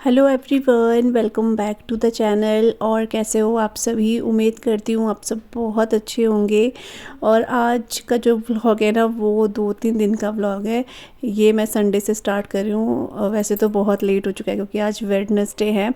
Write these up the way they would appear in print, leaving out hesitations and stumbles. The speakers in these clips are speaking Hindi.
Hello everyone, welcome back to the channel. और कैसे हो आप सभी? उम्मीद करती हूँ आप सब बहुत अच्छे होंगे। और आज का जो व्लॉग है ना, वो 2-3 दिन का व्लॉग है। ये मैं संडे से स्टार्ट कर रही हूँ। वैसे तो बहुत लेट हो चुका है क्योंकि आज वेडनेसडे है।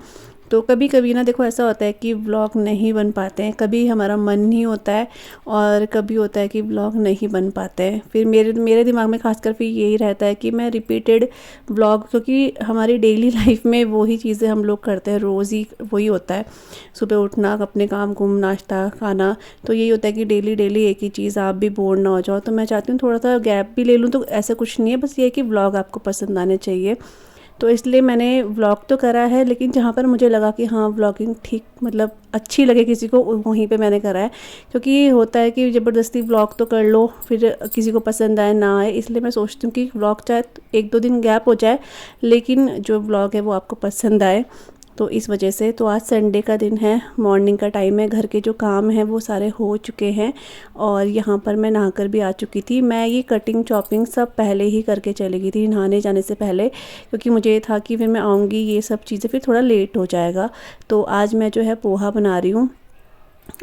तो कभी कभी ना देखो ऐसा होता है कि व्लॉग नहीं बन पाते हैं, कभी हमारा मन नहीं होता है और कभी होता है कि व्लॉग नहीं बन पाते हैं। फिर मेरे दिमाग में खासकर फिर यही रहता है कि मैं रिपीटेड व्लॉग, क्योंकि हमारी डेली लाइफ में वही चीज़ें हम लोग करते हैं, रोज़ ही वही होता है। सुबह उठना, अपने काम कुम, नाश्ता खाना, तो यही होता है कि डेली डेली एक ही चीज़, आप भी बोर ना हो जाओ। तो मैं चाहती हूँ थोड़ा सा गैप भी ले लूँ। तो ऐसा कुछ नहीं है, बस ये है कि व्लॉग आपको पसंद आने चाहिए। तो इसलिए मैंने व्लॉग तो करा है, लेकिन जहाँ पर मुझे लगा कि हाँ व्लॉगिंग ठीक मतलब अच्छी लगे किसी को, वहीं पे मैंने करा है। क्योंकि होता है कि ज़बरदस्ती व्लॉग तो कर लो, फिर किसी को पसंद आए ना आए। इसलिए मैं सोचती हूँ कि व्लॉग चाहे 1-2 दिन गैप हो जाए, लेकिन जो व्लॉग है वो आपको पसंद आए। तो इस वजह से तो आज संडे का दिन है, मॉर्निंग का टाइम है, घर के जो काम हैं वो सारे हो चुके हैं। और यहाँ पर मैं नहाकर भी आ चुकी थी। मैं ये कटिंग चॉपिंग सब पहले ही करके चली गई थी नहाने जाने से पहले, क्योंकि मुझे ये था कि फिर मैं आऊँगी ये सब चीज़ें फिर थोड़ा लेट हो जाएगा। तो आज मैं जो है पोहा बना रही हूँ।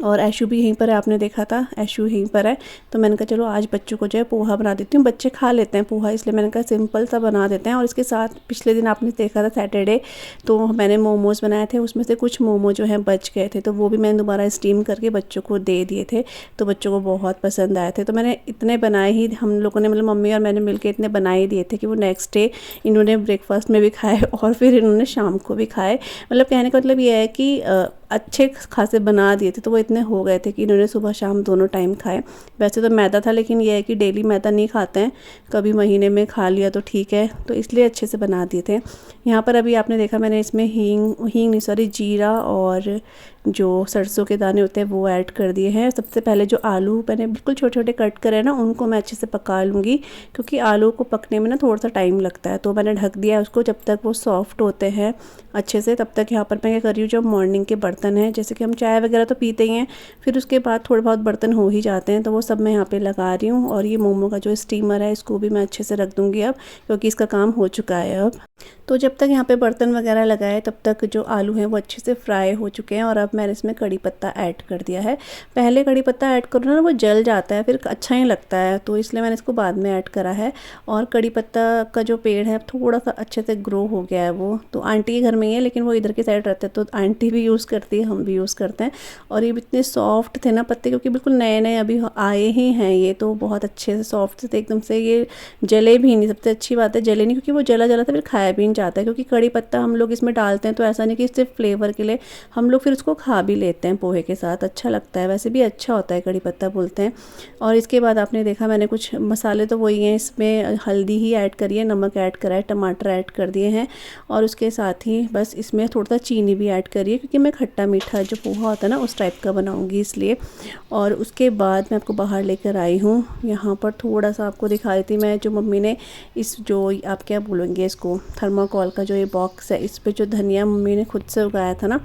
और ऐशू भी यहीं पर है, आपने देखा था ऐशू यहीं पर है। तो मैंने कहा चलो आज बच्चों को जो है पोहा बना देती हूँ, बच्चे खा लेते हैं पोहा, इसलिए मैंने कहा सिंपल सा बना देते हैं। और इसके साथ पिछले दिन आपने देखा था सैटरडे, तो मैंने मोमोज़ बनाए थे, उसमें से कुछ मोमो जो हैं बच गए थे, तो वो भी मैंने दोबारा स्टीम करके बच्चों को दे दिए थे। तो बच्चों को बहुत पसंद आए थे। तो मैंने इतने बनाए ही, हम लोगों ने मतलब मम्मी और मैंने मिलकर इतने बना ही दिए थे कि वो नेक्स्ट डे इन्होंने ब्रेकफास्ट में भी खाए और फिर इन्होंने शाम को भी खाए। मतलब कहने का मतलब ये है कि अच्छे खासे बना दिए थे, तो वो इतने हो गए थे कि इन्होंने सुबह शाम दोनों टाइम खाए। वैसे तो मैदा था, लेकिन यह है कि डेली मैदा नहीं खाते हैं, कभी महीने में खा लिया तो ठीक है, तो इसलिए अच्छे से बना दिए थे। यहाँ पर अभी आपने देखा मैंने इसमें हींग नहीं सॉरी जीरा और जो सरसों के दाने होते हैं वो ऐड कर दिए हैं। सबसे पहले जो आलू मैंने बिल्कुल छोटे छोटे कट करे हैं ना, उनको मैं अच्छे से पका लूँगी, क्योंकि आलू को पकने में ना थोड़ा सा टाइम लगता है। तो मैंने ढक दिया है उसको, जब तक वो सॉफ्ट होते हैं अच्छे से, तब तक यहाँ पर मैं क्या कर रही हूँ, जो मॉर्निंग के बर्तन हैं, जैसे कि हम चाय वगैरह तो पीते ही हैं, फिर उसके बाद थोड़े बहुत बर्तन हो ही जाते हैं, तो वो सब मैं यहाँ पे लगा रही हूँ। और ये मोमो का जो स्टीमर है इसको भी मैं अच्छे से रख दूँगी अब, क्योंकि इसका काम हो चुका है अब। तो जब तक यहाँ पे बर्तन वगैरह लगाए, तब तक जो आलू हैं वो अच्छे से फ्राई हो चुके हैं। और अब मैंने इसमें कड़ी पत्ता ऐड कर दिया है। पहले कड़ी पत्ता ऐड करो ना, वो जल जाता है, फिर अच्छा नहीं लगता है, तो इसलिए मैंने इसको बाद में ऐड करा है। और कड़ी पत्ता का जो पेड़ है थोड़ा सा अच्छे से ग्रो हो गया है वो, तो आंटी के घर में ही है, लेकिन वो इधर की साइड रहते हैं, तो आंटी भी यूज़ करती है, हम भी यूज़ करते हैं। और ये इतने सॉफ्ट थे ना पत्ते, क्योंकि बिल्कुल नए नए अभी आए ही हैं ये, तो बहुत अच्छे से सॉफ्ट थे एकदम से। ये जले भी नहीं, सबसे अच्छी बात है जले नहीं, क्योंकि वो जला जला था फिर खाया भी नहीं जाता है। क्योंकि कड़ी पत्ता हम लोग इसमें डालते हैं तो ऐसा नहीं कि सिर्फ फ्लेवर के लिए, हम लोग फिर उसको खा भी लेते हैं पोहे के साथ, अच्छा लगता है, वैसे भी अच्छा होता है कड़ी पत्ता बोलते हैं। और इसके बाद आपने देखा मैंने कुछ मसाले तो वही हैं, इसमें हल्दी ही ऐड करी है, नमक ऐड करा है, टमाटर ऐड कर दिए हैं, और उसके साथ ही बस इसमें थोड़ा सा चीनी भी ऐड करिए, क्योंकि मैं खट्टा मीठा जो पोहा होता है ना उस टाइप का बनाऊंगी इसलिए। और उसके बाद मैं आपको बाहर लेकर आई हूँ, यहाँ पर थोड़ा सा आपको दिखा देती मैं, जो मम्मी ने इस जो आप क्या बोलेंगे इसको, थर्माकोल का जो ये बॉक्स है, इस पर जो धनिया मम्मी ने खुद से उगाया था ना,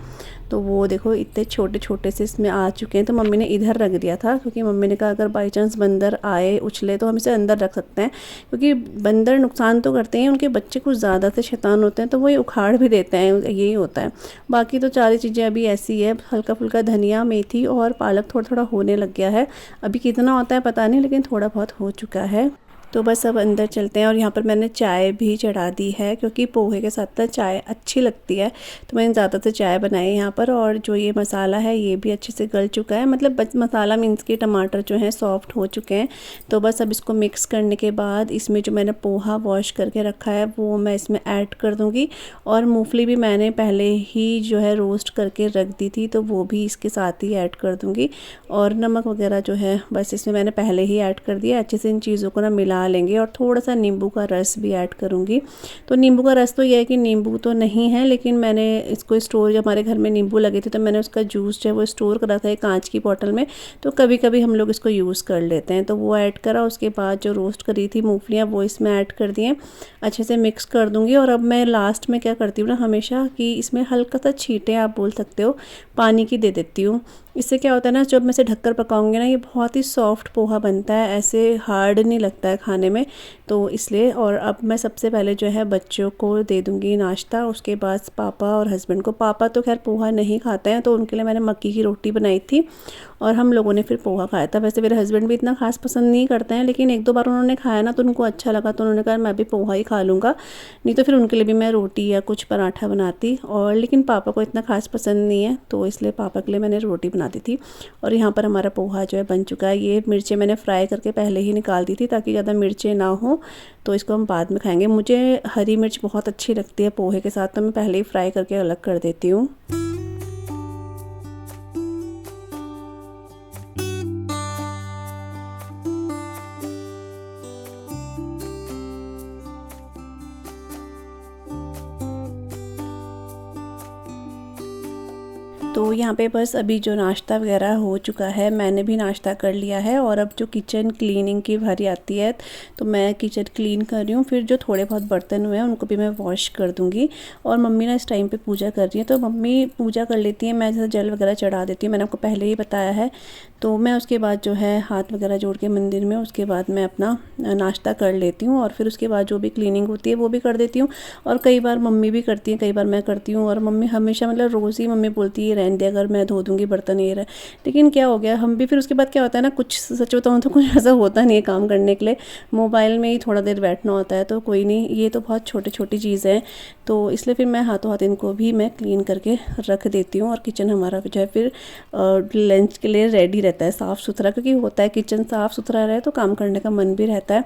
तो वो देखो इतने छोटे छोटे से इसमें आ चुके हैं। तो मम्मी ने इधर रख दिया था, क्योंकि मम्मी ने कहा अगर बाई चांस बंदर आए उछले तो हम इसे अंदर रख सकते हैं, क्योंकि बंदर नुकसान तो करते हैं, उनके बच्चे कुछ ज़्यादा से शैतान होते हैं, तो वो ये उखाड़ भी देते हैं, यही होता है। बाकी तो सारी चीज़ें अभी ऐसी है, हल्का फुल्का धनिया, मेथी और पालक थोड़ा थोड़ा होने लग गया है। अभी कितना होता है पता नहीं, लेकिन थोड़ा बहुत हो चुका है। तो बस अब अंदर चलते हैं। और यहाँ पर मैंने चाय भी चढ़ा दी है, क्योंकि पोहे के साथ ना चाय अच्छी लगती है, तो मैंने ज़्यादातर चाय बनाई है यहाँ पर। और जो ये मसाला है ये भी अच्छे से गल चुका है, मतलब बस मसाला मीन्स के टमाटर जो हैं सॉफ्ट हो चुके हैं। तो बस अब इसको मिक्स करने के बाद इसमें जो मैंने पोहा वॉश करके रखा है वो मैं इसमें ऐड कर दूँगी। और मूँगफली भी मैंने पहले ही जो है रोस्ट करके रख दी थी, तो वो भी इसके साथ ही ऐड कर दूँगी। और नमक वगैरह जो है बस इसमें मैंने पहले ही ऐड कर दिया। अच्छे से इन चीज़ों को ना मिला लेंगे, और थोड़ा सा नींबू का रस भी ऐड करूँगी। तो नींबू का रस तो यह है कि नींबू तो नहीं है, लेकिन मैंने इसको स्टोर, जब हमारे घर में नींबू लगे थे तो मैंने उसका जूस जो है वो स्टोर करा था एक कांच की बॉटल में, तो कभी कभी हम लोग इसको यूज़ कर लेते हैं, तो वो ऐड करा। उसके बाद जो रोस्ट करी थी मूँगफलियाँ वो इसमें ऐड कर दिए, अच्छे से मिक्स कर दूँगी। और अब मैं लास्ट में क्या करती हूँ ना हमेशा, कि इसमें हल्का सा छींटे आप बोल सकते हो पानी की दे देती हूँ, इससे क्या होता है ना, जब मैं इसे ढककर पकाऊंगी ना, ये बहुत ही सॉफ्ट पोहा बनता है, ऐसे हार्ड नहीं लगता है खाने में। तो इसलिए, और अब मैं सबसे पहले जो है बच्चों को दे दूंगी नाश्ता, उसके बाद पापा और हस्बैंड को। पापा तो खैर पोहा नहीं खाते हैं, तो उनके लिए मैंने मक्की की रोटी बनाई थी और हम लोगों ने फिर पोहा खाया था। वैसे मेरे हस्बैंड भी इतना खास पसंद नहीं करते हैं, लेकिन एक दो बार उन्होंने खाया ना तो उनको अच्छा लगा, तो उन्होंने कहा मैं भी पोहा ही खा लूँगा, नहीं तो फिर उनके लिए भी मैं रोटी या कुछ पराठा बनाती। और लेकिन पापा को इतना खास पसंद नहीं है, तो इसलिए पापा के लिए मैंने रोटी बना दी थी। और यहाँ पर हमारा पोहा जो है बन चुका है। ये मिर्चें मैंने फ्राई करके पहले ही निकाल दी थी ताकि ज़्यादा मिर्चें ना हो, तो इसको हम बाद में खाएंगे। मुझे हरी मिर्च बहुत अच्छी लगती है पोहे के साथ, तो मैं पहले ही फ्राई करके अलग कर देती हूँ। तो यहाँ पे बस अभी जो नाश्ता वगैरह हो चुका है, मैंने भी नाश्ता कर लिया है और अब जो किचन क्लीनिंग की बारी आती है, तो मैं किचन क्लीन कर रही हूँ। फिर जो थोड़े बहुत बर्तन हुए हैं उनको भी मैं वॉश कर दूँगी। और मम्मी ना इस टाइम पे पूजा कर रही है, तो मम्मी पूजा कर लेती है, मैं जैसे जल वगैरह चढ़ा देती हूँ, मैंने आपको पहले ही बताया है। तो मैं उसके बाद जो है हाथ वगैरह जोड़ के मंदिर में, उसके बाद मैं अपना नाश्ता कर लेती हूँ और फिर उसके बाद जो भी क्लीनिंग होती है वो भी कर देती हूँ। और कई बार मम्मी भी करती है, कई बार मैं करती हूँ। और मम्मी हमेशा, मतलब रोज़ ही मम्मी बोलती है रहने दे, अगर मैं धो दूँगी बर्तन ये रहे। लेकिन क्या हो गया, हम भी फिर उसके बाद क्या होता है ना, कुछ सच बताऊँ तो कुछ ऐसा होता नहीं है काम करने के लिए, मोबाइल में ही थोड़ा देर बैठना होता है। तो कोई नहीं, ये तो बहुत छोटी छोटी चीज़ें हैं, तो इसलिए फिर मैं हाथों हाथ इनको भी मैं क्लीन करके रख देती हूँ। और किचन हमारा जो है फिर लंच के लिए रेडी रहता है, साफ़ सुथरा, क्योंकि होता है किचन साफ़ सुथरा रहे तो काम करने का मन भी रहता है।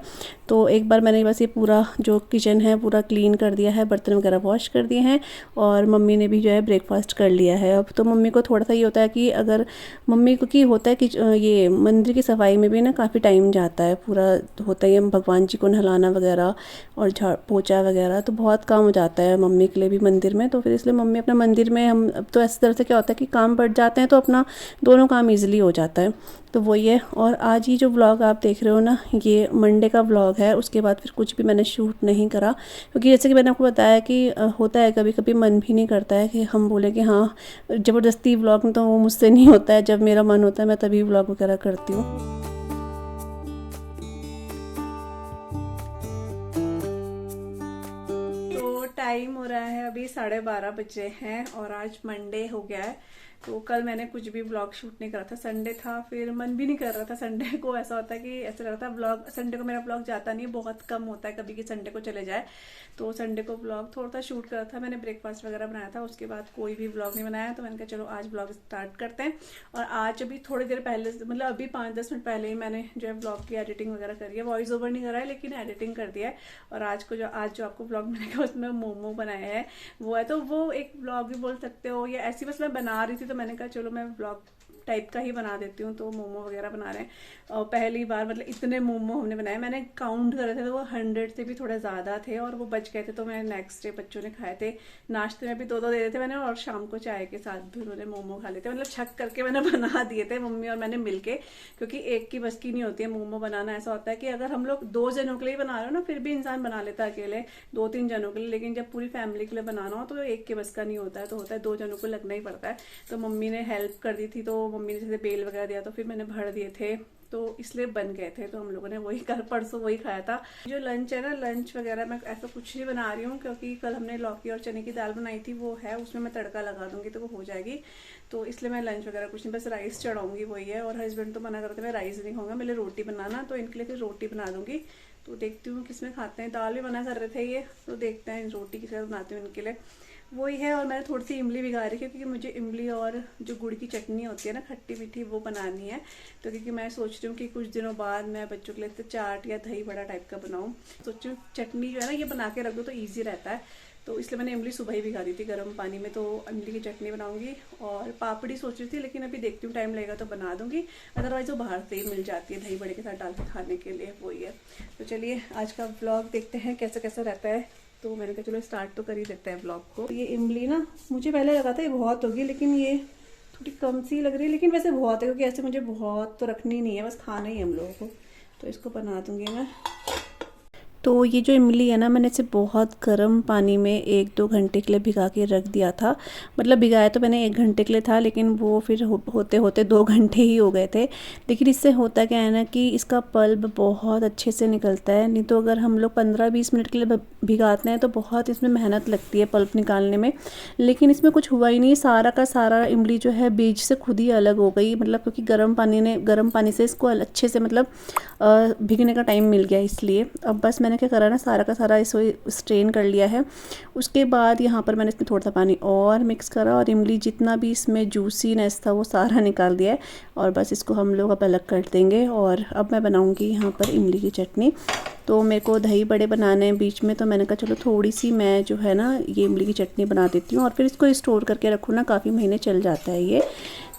तो एक बार मैंने बस ये पूरा जो किचन है पूरा क्लीन कर दिया है, बर्तन वगैरह वॉश कर दिए हैं और मम्मी ने भी जो है ब्रेकफास्ट कर लिया है। अब तो मम्मी को थोड़ा सा ये होता है कि अगर मम्मी को, कि होता है कि ये मंदिर की सफाई में भी ना काफ़ी टाइम जाता है, पूरा होता है भगवान जी को नहलाना वगैरह और झाड़ पोछा वगैरह, तो बहुत काम हो जाता है मम्मी के लिए भी मंदिर में। तो फिर इसलिए मम्मी अपना मंदिर में, हम अब तो ऐसी तरह से क्या होता है कि काम बढ़ जाते हैं तो अपना दोनों काम ईजिली हो जाता है, तो वही है। और आज ही जो व्लॉग आप देख रहे हो ना, ये मंडे का व्लॉग है। उसके बाद फिर कुछ भी मैंने शूट नहीं करा, क्योंकि जैसे कि मैंने आपको बताया कि होता है कभी कभी मन भी नहीं करता है कि हम बोले कि हाँ ज़बरदस्ती व्लॉग, तो वो मुझसे नहीं होता है। जब मेरा मन होता है मैं तभी व्लॉग वगैरह करती हूँ। टाइम हो रहा है अभी 12:30 बजे हैं और आज मंडे हो गया है। तो कल मैंने कुछ भी व्लॉग शूट नहीं करा था, संडे था, फिर मन भी नहीं कर रहा था। संडे को ऐसा होता है कि ऐसा लगता है व्लॉग, संडे को मेरा व्लॉग जाता नहीं, बहुत कम होता है कभी कि संडे को चले जाए। तो संडे को व्लॉग थोड़ा सा शूट करा था मैंने, ब्रेकफास्ट वगैरह बनाया था, उसके बाद कोई भी व्लॉग नहीं बनाया। तो मैंने कहा चलो आज व्लॉग स्टार्ट करते हैं। और आज अभी थोड़ी देर पहले, मतलब अभी 5-10 मिनट पहले ही मैंने जो है व्लॉग की एडिटिंग वगैरह करी है, वॉइस ओवर नहीं करा है लेकिन एडिटिंग कर दिया है। और आज जो आपको व्लॉग मिलेगा उसमें मोमो बनाया है, वो है, तो वो एक व्लॉग भी बोल सकते हो, या ऐसी बस मैं बना रही थी तो मैंने कहा चलो मैं व्लॉग टाइप का ही बना देती हूँ। तो मोमो वगैरह बना रहे हैं और पहली बार, मतलब इतने मोमो हमने बनाए, मैंने काउंट करे थे तो वो 100 से भी थोड़े ज़्यादा थे और वो बच गए थे। तो मैं नेक्स्ट डे बच्चों ने खाए थे, नाश्ते में भी 2-2 दे देते मैंने और शाम को चाय के साथ भी उन्होंने मोमो खा लेते, मतलब छक करके मैंने बना दिए थे मम्मी और मैंने मिलके, क्योंकि एक की बस की नहीं होती है मोमो बनाना। ऐसा होता है कि अगर हम लोग 2 जनों के लिए बना रहे हो ना, फिर भी इंसान बना लेता है अकेले 2-3 जनों के लिए, लेकिन जब पूरी फैमिली के लिए बनाना हो तो एक के बस का नहीं होता है, तो होता है 2 जनों को लगना ही पड़ता है। तो मम्मी ने हेल्प कर दी थी, तो मम्मी ने जैसे बेल वगैरह दिया तो फिर मैंने भर दिए थे, तो इसलिए बन गए थे। तो हम लोगों ने वही कल परसों वही खाया था। जो लंच है ना, लंच वगैरह मैं ऐसा कुछ नहीं बना रही हूँ, क्योंकि कल हमने लौकी और चने की दाल बनाई थी, वो है, उसमें मैं तड़का लगा दूंगी तो वो हो जाएगी। तो इसलिए मैं लंच वगैरह कुछ नहीं, बस राइस चढ़ाऊंगी, वही है। और हस्बैंड तो मना करते हैं राइस नहीं खाऊंगा, मेरे रोटी बनाना, तो इनके लिए फिर रोटी बना दूंगी। तो देखती हूँ किसमें खाते हैं, दाल भी मना कर रहे थे ये, तो देखते हैं रोटी किस तरह बनाती हूँ इनके लिए, वही है। और मैंने थोड़ी सी इमली भिगा रही है, क्योंकि मुझे इमली और जो गुड़ की चटनी होती है ना, खट्टी मीठी, वो बनानी है। तो क्योंकि मैं सोच रही हूँ कि कुछ दिनों बाद मैं बच्चों के लिए तो चाट या दही बड़ा टाइप का बनाऊँ, सोच रही हूँ चटनी जो है ना ये बना के रख दो तो ईजी रहता है। तो इसलिए मैंने इमली सुबह ही भिगा दी थी गर्म पानी में, तो इमली की चटनी बनाऊंगी। और पापड़ी सोच रही थी, लेकिन अभी देखती हूँ टाइम लगेगा तो बना दूंगी, अदरवाइज वो बाहर से ही मिल जाती है दही बड़े के साथ डाल के खाने के लिए, वही है। तो चलिए आज का व्लॉग देखते हैं कैसा कैसा रहता है। तो मैंने कहा चलो स्टार्ट तो कर ही देते हैं ब्लॉग को। ये इमली ना मुझे पहले लगा था ये बहुत होगी, लेकिन ये थोड़ी कम सी लग रही है, लेकिन वैसे बहुत है, क्योंकि ऐसे मुझे बहुत तो रखनी नहीं है, बस खाना ही है हम लोगों को। तो इसको बना दूंगी मैं। तो ये जो इमली है ना, मैंने इसे बहुत गर्म पानी में 1-2 घंटे के लिए भिगा के रख दिया था। मतलब भिगाया तो मैंने 1 घंटे के लिए था, लेकिन वो फिर होते होते 2 घंटे ही हो गए थे। लेकिन इससे होता क्या है ना कि इसका पल्प बहुत अच्छे से निकलता है। नहीं तो अगर हम लोग 15-20 मिनट के लिए भिगाते हैं तो बहुत इसमें मेहनत लगती है पल्प निकालने में। लेकिन इसमें कुछ हुआ ही नहीं, सारा का सारा इमली जो है बीज से खुद ही अलग हो गई। मतलब क्योंकि गर्म पानी से इसको अच्छे से मतलब भीगने का टाइम मिल गया, इसलिए अब बस मैंने क्या करा ना, सारा का सारा इसको स्ट्रेन कर लिया है। उसके बाद यहाँ पर मैंने इसमें थोड़ा सा पानी और मिक्स करा और इमली जितना भी इसमें जूसीनेस था वो सारा निकाल दिया है। और बस इसको हम लोग अब अलग कर देंगे। और अब मैं बनाऊँगी यहाँ पर इमली की चटनी। तो मेरे को दही बड़े बनाने हैं बीच में, तो मैंने कहा चलो थोड़ी सी मैं जो है ना ये इमली की चटनी बना देती हूँ और फिर इसको स्टोर करके रखूँ ना, काफ़ी महीने चल जाता है ये।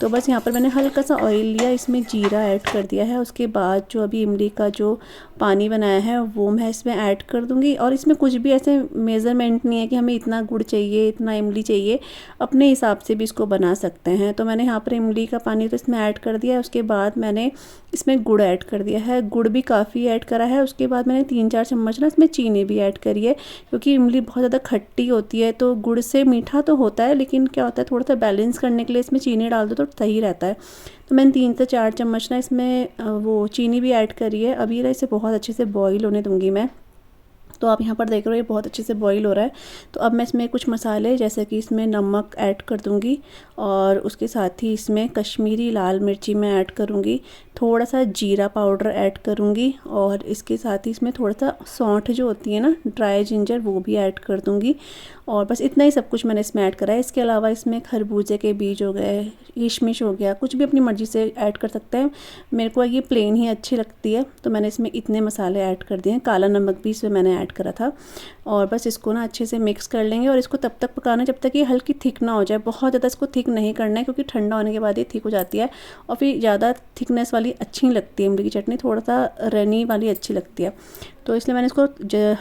तो बस यहाँ पर मैंने हल्का सा ऑयल लिया, इसमें जीरा ऐड कर दिया है। उसके बाद जो अभी इमली का जो पानी बनाया है वो मैं इसमें ऐड कर दूँगी। और इसमें कुछ भी ऐसे मेज़रमेंट नहीं है कि हमें इतना गुड़ चाहिए, इतना इमली चाहिए, अपने हिसाब से भी इसको बना सकते हैं। तो मैंने यहाँ पर इमली का पानी तो इसमें ऐड कर दिया है। उसके बाद मैंने इसमें गुड़ ऐड कर दिया है, गुड़ भी काफ़ी ऐड करा है। उसके बाद मैंने 3-4 चम्मच ना इसमें चीनी भी ऐड करी है, क्योंकि इमली बहुत ज़्यादा खट्टी होती है। तो गुड़ से मीठा तो होता है, लेकिन क्या होता है थोड़ा सा बैलेंस करने के लिए इसमें चीनी डाल दो तो सही रहता है। तो मैंने 3 से 4 चम्मच ना इसमें वो चीनी भी ऐड करी है। अभी ना इसे बहुत अच्छे से बॉईल होने दूँगी मैं। तो आप यहाँ पर देख रहे हो ये बहुत अच्छे से बॉईल हो रहा है। तो अब मैं इसमें कुछ मसाले, जैसे कि इसमें नमक ऐड कर दूँगी और उसके साथ ही इसमें कश्मीरी लाल मिर्ची मैं ऐड करूँगी, थोड़ा सा जीरा पाउडर ऐड करूँगी और इसके साथ ही इसमें थोड़ा सा सौंठ जो होती है ना, ड्राई जिंजर, वो भी ऐड कर दूँगी। और बस इतना ही सब कुछ मैंने इसमें ऐड करा है। इसके अलावा इसमें खरबूजे के बीज हो गए, किशमिश हो गया, कुछ भी अपनी मर्ज़ी से ऐड कर सकते हैं। मेरे को ये प्लेन ही अच्छी लगती है, तो मैंने इसमें इतने मसाले ऐड कर दिए हैं। काला नमक भी इसमें मैंने ऐड करा था। और बस इसको ना अच्छे से मिक्स कर लेंगे और इसको तब तक पकाना जब तक ये हल्की थिक ना हो जाए। बहुत ज़्यादा इसको थिक नहीं करना है, क्योंकि ठंडा होने के बाद ये थिक हो जाती है और फिर ज़्यादा थिकनेस वाली अच्छी नहीं लगती है इमली की चटनी, थोड़ा सा रनी वाली अच्छी लगती है। तो इसलिए मैंने इसको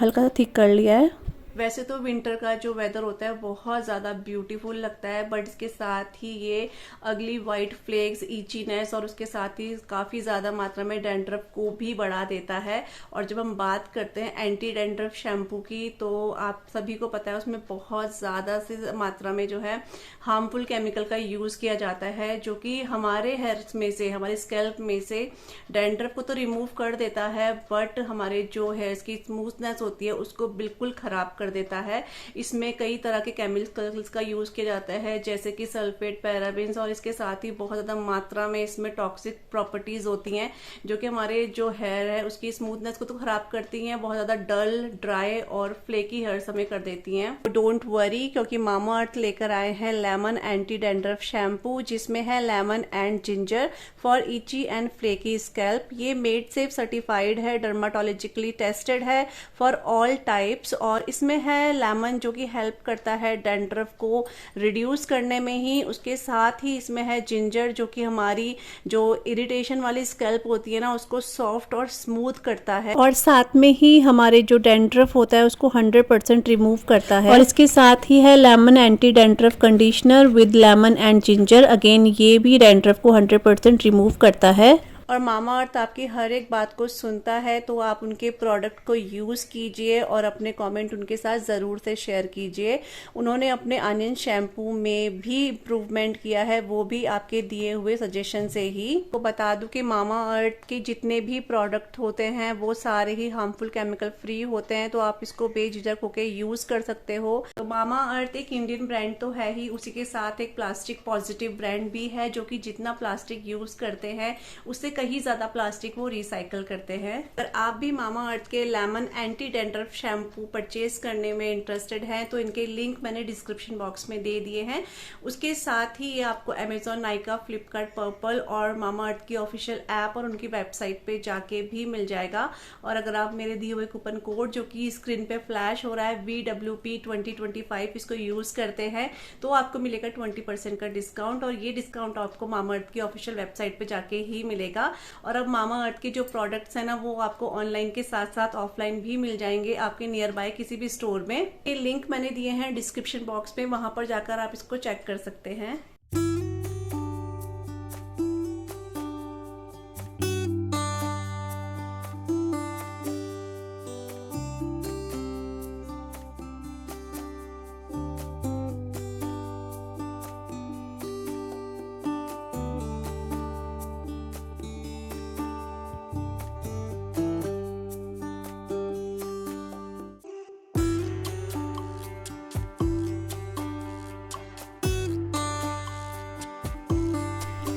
हल्का सा थिक कर लिया है। वैसे तो विंटर का जो वेदर होता है बहुत ज़्यादा ब्यूटीफुल लगता है, बट इसके साथ ही ये अगली वाइट फ्लेक्स, ईचीनेस और उसके साथ ही काफ़ी ज़्यादा मात्रा में डैंड्रफ को भी बढ़ा देता है। और जब हम बात करते हैं एंटी डैंड्रफ शैम्पू की, तो आप सभी को पता है उसमें बहुत ज़्यादा से मात्रा में जो है हार्मफुल केमिकल का यूज़ किया जाता है, जो कि हमारे हेयर्स में से, हमारे स्कैल्प में से डैंड्रफ को तो रिमूव कर देता है, बट हमारे जो हेयर्स की स्मूथनेस होती है उसको बिल्कुल ख़राब कर देता है। इसमें कई तरह के केमिकल्स का यूज किया जाता है, जैसे कि सल्फेट, पैराबेन्स, और इसके साथ ही बहुत ज्यादा मात्रा में इसमें टॉक्सिक प्रॉपर्टीज होती हैं, जो कि हमारे जो हेयर है उसकी स्मूथनेस को तो खराब करती हैं, बहुत ज्यादा डल, ड्राई और फ्लेकी हेयर्स हमें कर देती हैं। डोंट वरी, क्योंकि मामा अर्थ लेकर आए हैं लेमन एंटी डैंड्रफ शैम्पू, जिसमें है lemon and ginger for itchy and flaky scalp. ये मेड सेफ सर्टिफाइड है, डर्माटोलॉजिकली टेस्टेड है फॉर ऑल टाइप्स, और इसमें है लेमन जो कि हेल्प करता है डैंड्रफ को रिड्यूस करने में ही। उसके साथ ही इसमें है जिंजर, जो कि हमारी जो इरिटेशन वाली स्कैल्प होती है ना उसको सॉफ्ट और स्मूथ करता है, और साथ में ही हमारे जो डैंड्रफ होता है उसको 100% रिमूव करता है। और इसके साथ ही है lemon anti dandruff conditioner with lemon and ginger, again ये भी डैंड्रफ को 100% रिमूव करता है। और मामा अर्थ आपकी हर एक बात को सुनता है, तो आप उनके प्रोडक्ट को यूज़ कीजिए और अपने कमेंट उनके साथ ज़रूर से शेयर कीजिए। उन्होंने अपने अनियन शैम्पू में भी इम्प्रूवमेंट किया है, वो भी आपके दिए हुए सजेशन से ही। तो बता दूं कि मामा अर्थ के जितने भी प्रोडक्ट होते हैं वो सारे ही हार्मफुल केमिकल फ्री होते हैं, तो आप इसको बेझिझक होकर यूज़ कर सकते हो। तो मामा अर्थ एक इंडियन ब्रांड तो है ही, उसी के साथ एक प्लास्टिक पॉजिटिव ब्रांड भी है, जो कि जितना प्लास्टिक यूज़ करते हैं उससे कहीं ज्यादा प्लास्टिक वो रिसाइकल करते हैं। अगर आप भी मामा अर्थ के lemon anti dandruff shampoo purchase करने में इंटरेस्टेड हैं, तो इनके लिंक मैंने डिस्क्रिप्शन बॉक्स में दे दिए हैं। उसके साथ ही ये आपको अमेजॉन, नाइका, फ्लिपकार्ट, पर्पल और मामा अर्थ की ऑफिशियल ऐप और उनकी वेबसाइट पे जाके भी मिल जाएगा। और अगर आप मेरे दिए हुए कूपन कोड, जो कि स्क्रीन पे फ्लैश हो रहा है, VWP2025, इसको यूज करते हैं तो आपको मिलेगा 20% का डिस्काउंट। और ये डिस्काउंट आपको मामा अर्थ की ऑफिशियल वेबसाइट पे जाके ही मिलेगा। और अब मामा अर्थ के जो प्रोडक्ट्स हैं ना वो आपको ऑनलाइन के साथ साथ ऑफलाइन भी मिल जाएंगे आपके नियर बाय किसी भी स्टोर में। ये लिंक मैंने दिए हैं डिस्क्रिप्शन बॉक्स में, वहां पर जाकर आप इसको चेक कर सकते हैं।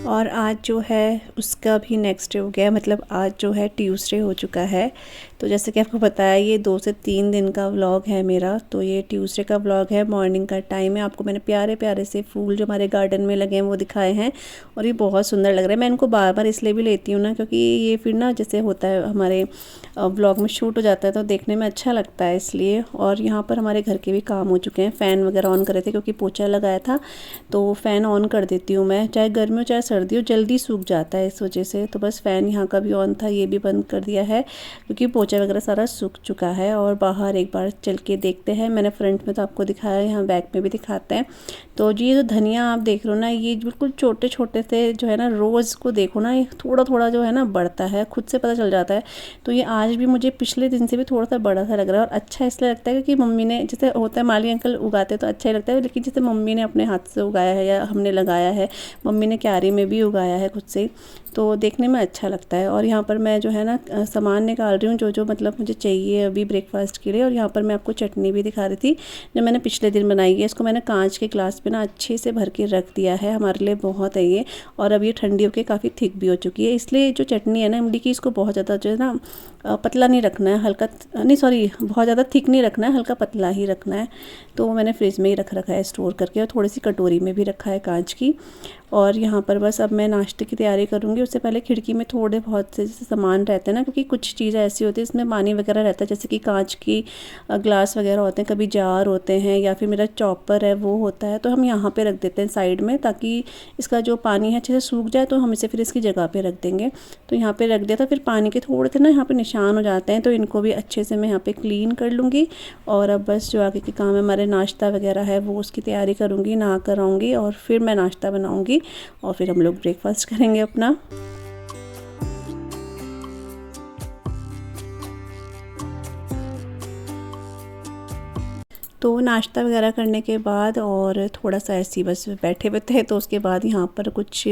और आज जो है उसका भी नेक्स्ट डे हो गया, मतलब आज जो है ट्यूसडे हो चुका है। तो जैसे कि आपको पता है ये 2 से 3 दिन का व्लॉग है मेरा। तो ये ट्यूसडे का व्लॉग है, मॉर्निंग का टाइम है। आपको मैंने प्यारे प्यारे से फूल जो हमारे गार्डन में लगे हैं वो दिखाए हैं और ये बहुत सुंदर लग रहा है। मैं इनको बार बार इसलिए भी लेती हूँ ना, क्योंकि ये फिर ना जैसे होता है हमारे व्लॉग में शूट हो जाता है तो देखने में अच्छा लगता है इसलिए। और यहाँ पर हमारे घर के भी काम हो चुके हैं, फ़ैन वगैरह ऑन करे थे क्योंकि पोछा लगाया था तो फ़ैन ऑन कर देती हूँ मैं, चाहे गर्मी हो चाहे सर्दी हो, जल्दी सूख जाता है इस वजह से। तो बस फ़ैन यहाँ का भी ऑन था, ये भी बंद कर दिया है क्योंकि पोछा वगैरह सारा सूख चुका है। और बाहर एक बार चल के देखते हैं, मैंने फ्रंट में तो आपको दिखाया, यहाँ बैक में भी दिखाते हैं। तो जी ये जो धनिया आप देख रहे हो ना, ये बिल्कुल छोटे छोटे से जो है ना, रोज़ को देखो ना, ये थोड़ा थोड़ा जो है ना बढ़ता है, खुद से पता चल जाता है। तो ये आज भी मुझे पिछले दिन से भी थोड़ा सा बड़ा सा लग रहा है और अच्छा इसलिए लगता है क्योंकि मम्मी ने, जैसे होता है माली अंकल उगाते तो अच्छा ही लगता है, लेकिन जैसे मम्मी ने अपने हाथ से उगाया है या हमने लगाया है, मम्मी ने क्यारी में भी उगाया है खुद से, तो देखने में अच्छा लगता है। और यहाँ पर मैं जो है ना सामान निकाल रही हूँ जो जो मतलब मुझे चाहिए अभी ब्रेकफास्ट के लिए। और यहाँ पर मैं आपको चटनी भी दिखा रही थी जो मैंने पिछले दिन बनाई है। इसको मैंने कांच के ग्लास में ना अच्छे से भर के रख दिया है, हमारे लिए बहुत है ये। और अब ये ठंडी होकर काफ़ी थिक भी हो चुकी है, इसलिए जो चटनी है ना इमली की, इसको बहुत ज़्यादा जो है ना पतला नहीं रखना है, हल्का नहीं सॉरी बहुत ज़्यादा थिक नहीं रखना है, हल्का पतला ही रखना है। तो मैंने फ्रिज में ही रख रखा है स्टोर करके, और थोड़ी सी कटोरी में भी रखा है कांच की। और यहाँ पर बस अब मैं नाश्ते की तैयारी करूँगी। उससे पहले खिड़की में थोड़े बहुत से सामान रहते हैं ना, क्योंकि कुछ चीज़ें ऐसी होती है इसमें पानी वगैरह रहता है, जैसे कि कांच की ग्लास वगैरह होते हैं, कभी जार होते हैं या फिर मेरा चॉपर है वो होता है, तो हम यहाँ पे रख देते हैं साइड में, ताकि इसका जो पानी है अच्छे से सूख जाए तो हम इसे फिर इसकी जगह पे रख देंगे। तो यहाँ पे रख दिया था, फिर पानी के थोड़े से ना यहाँ पे निशान हो जाते हैं, तो इनको भी अच्छे से मैं यहाँ पे क्लीन कर लूँगी। और अब बस जो आगे के काम है, हमारे नाश्ता वगैरह है वो उसकी तैयारी करूँगी, नहा कर आऊँगी और फिर मैं नाश्ता बनाऊँगी और फिर हम लोग ब्रेकफास्ट करेंगे अपना। तो नाश्ता वगैरह करने के बाद और थोड़ा सा ऐसी बस बैठे हुए थे, तो उसके बाद यहाँ पर कुछ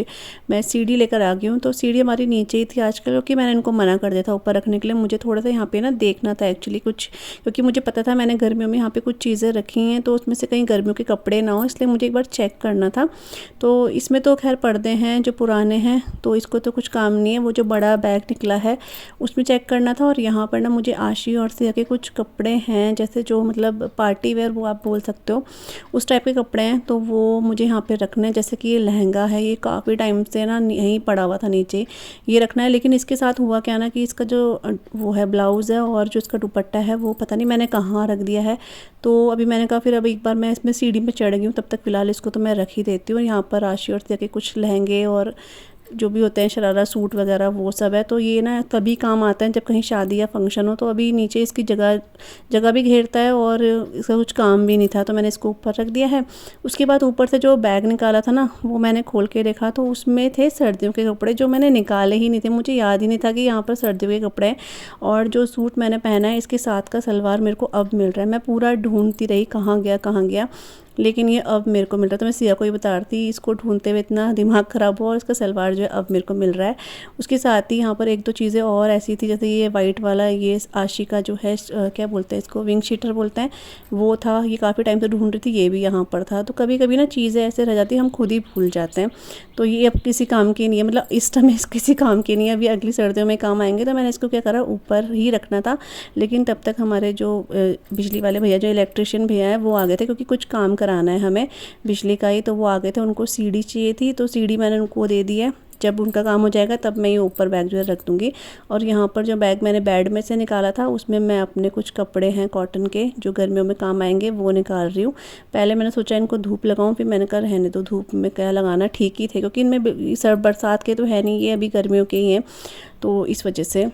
मैं सीढ़ी लेकर आ गई हूँ। तो सीढ़ी हमारी नीचे ही थी आजकल, क्योंकि मैंने इनको मना कर दिया था ऊपर रखने के लिए। मुझे थोड़ा सा यहाँ पे ना देखना था एक्चुअली कुछ, क्योंकि मुझे पता था मैंने गर्मियों में यहाँ पे कुछ चीज़ें रखी हैं तो उसमें से कहीं गर्मियों के कपड़े ना हो, इसलिए मुझे एक बार चेक करना था। तो इसमें तो खैर पर्दे हैं जो पुराने हैं, तो इसको तो कुछ काम नहीं है। वो जो बड़ा बैग निकला है उसमें चेक करना था। और यहाँ पर ना मुझे आशी और सिया के कुछ कपड़े हैं, जैसे जो मतलब पार्टी वेयर वो आप बोल सकते हो, उस टाइप के कपड़े हैं, तो वो मुझे यहाँ पे रखने हैं। जैसे कि ये लहंगा है, ये काफ़ी टाइम से ना यहीं पड़ा हुआ था नीचे, ये रखना है। लेकिन इसके साथ हुआ क्या ना कि इसका जो वो है ब्लाउज़ है और जो इसका दुपट्टा है वो पता नहीं मैंने कहाँ रख दिया है। तो अभी मैंने कहा फिर अब एक बार मैं इसमें सीढ़ी में चढ़ गई हूँ, तब तक फ़िलहाल इसको तो मैं रख ही देती हूँ। यहाँ पर राशि और सिया के कुछ लहंगे और जो भी होते हैं शरारा सूट वगैरह वो सब है, तो ये ना तभी काम आता है जब कहीं शादी या फंक्शन हो। तो अभी नीचे इसकी जगह भी घेरता है और इसका कुछ काम भी नहीं था, तो मैंने इसको ऊपर रख दिया है। उसके बाद ऊपर से जो बैग निकाला था ना, वो मैंने खोल के देखा तो उसमें थे सर्दियों के कपड़े जो मैंने निकाले ही नहीं थे। मुझे याद ही नहीं था कि यहाँ पर सर्दियों के कपड़े हैं। और जो सूट मैंने पहना है इसके साथ का सलवार मेरे को अब मिल रहा है। मैं पूरा ढूंढती रही कहाँ गया, लेकिन ये अब मेरे को मिल रहा है। तो मैं सिया को ही बता रही थी, इसको ढूंढते हुए इतना दिमाग ख़राब हुआ और इसका सलवार जो है अब मेरे को मिल रहा है। उसके साथ ही यहाँ पर एक दो चीज़ें और ऐसी थी, जैसे ये वाइट वाला, ये आशी का जो है क्या बोलते हैं इसको, विंग शीटर बोलते हैं, वो था। ये काफ़ी टाइम से ढूंढ रही थी, ये भी यहाँ पर था। तो कभी कभी ना चीज़ें ऐसे रह जाती हैं, हम खुद ही भूल जाते हैं। तो ये अब किसी काम की नहीं है, मतलब इस टाइम किसी काम की नहीं है, अभी अगली सर्दियों में काम आएंगे। तो मैंने इसको क्या करा, ऊपर ही रखना था। लेकिन तब तक हमारे जो बिजली वाले भैया, जो इलेक्ट्रिशियन भैया है, वो आ गए थे, क्योंकि कुछ काम कराना है हमें बिजली का ही। तो वो आ गए थे, उनको सीढ़ी चाहिए थी, तो सीढ़ी मैंने उनको दे दी है। जब उनका काम हो जाएगा तब मैं ये ऊपर बैग जो है रख दूँगी। और यहाँ पर जो बैग मैंने बेड में से निकाला था, उसमें मैं अपने कुछ कपड़े हैं कॉटन के जो गर्मियों में काम आएंगे वो निकाल रही हूँ। पहले मैंने सोचा इनको धूप लगाऊँ, फिर मैंने कहा रहने दो, धूप में क्या लगाना, ठीक ही थे, क्योंकि इनमें बरसात के तो है नहीं, ये अभी गर्मियों के ही हैं, तो इस वजह से।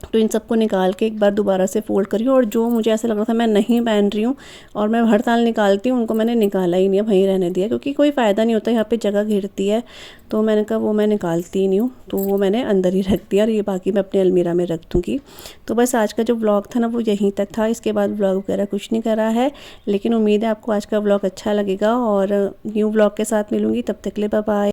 तो इन सबको निकाल के एक बार दोबारा से फ़ोल्ड करी, और जो मुझे ऐसा लग रहा था मैं नहीं पहन रही हूँ और मैं हर साल निकालती हूँ, उनको मैंने निकाला ही नहीं है, वहीं रहने दिया, क्योंकि कोई फ़ायदा नहीं होता, यहाँ पे जगह घिरती है। तो मैंने कहा वो मैं निकालती ही नहीं हूँ, तो वो मैंने अंदर ही रख दिया और ये बाकी मैं अपने अलमीरा में रख दूँगी। तो बस आज का जो व्लॉग था ना वो यहीं तक था, इसके बाद व्लॉग वगैरह कुछ नहीं करा है। लेकिन उम्मीद है आपको आज का व्लॉग अच्छा लगेगा और न्यू व्लॉग के साथ मिलूँगी, तब तक के लिए बाय बाय।